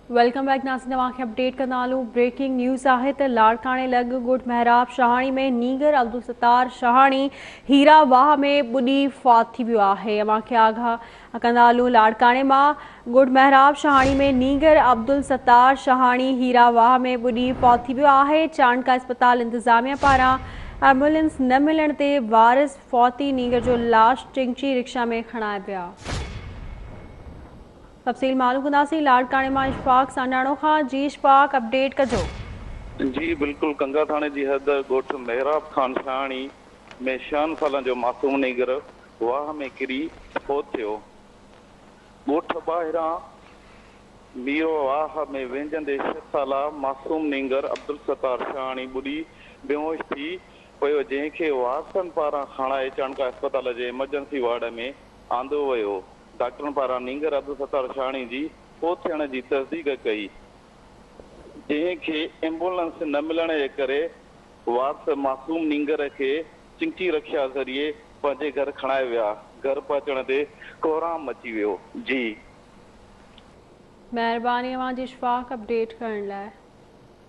Welcome back नाज़रीन, तव्हांखे update कंदालूं। Breaking news आहे त लाड़काणे लॻ ॻोठ महराब शहाणी में नीगर अब्दुल सत्तार शहाणी हीरा वाह में ॿुॾी फौत थी वियो आहे। तव्हांखे आगाह कंदालूं। लाड़काणे मां ॻोठ महराब शहाणी में नीगर अब्दुल सत्तार शहाणी हीरा वाह में ॿुॾी फौत थी वियो आहे। चाणका अस्पताल इंतज़ामिया पारां एम्बुलेंस न मिलण ते वारिस फौती नीगर जो लाश टिंगची रिक्शा में खणाए विया। तफ़सील मालूम कंदासीं लाड़काणे मां इशफाक सांडाणो खां। जी इशफाक, अपडेट कजो। जी बिल्कुल, कंगा थाने जी हद ॻोठ मेहराब खान शहाणी में 6 साल जो मासूम नीगर वाह में किरी फौत थियो। ॻोठ ॿाहिरां मीरो वाह में वेंजंदे 6 साला मासूम नीगर अब्दुल सत्तार शहाणी ॿुॾी बेहोश थी पियो, जंहिंखे वारसनि पारां खणाए चाणका अस्पताल जे इमरजेंसी वार्ड में आंदो वियो। डॉक्टरनि पारां नीगर अब्दुल सत्तार शहाणी जी फौत थियण जी तस्दीक कई, जंहिंखे एम्बुलेंस न मिलण जे करे वारस मासूम नीगर खे चिंची रक्षा ज़रिए पंहिंजे घर खणाए विया। घर पहुचण ते कोहराम मची वियो। जी महिरबानी तव्हांजी इशफाक अपडेट करण लाइ।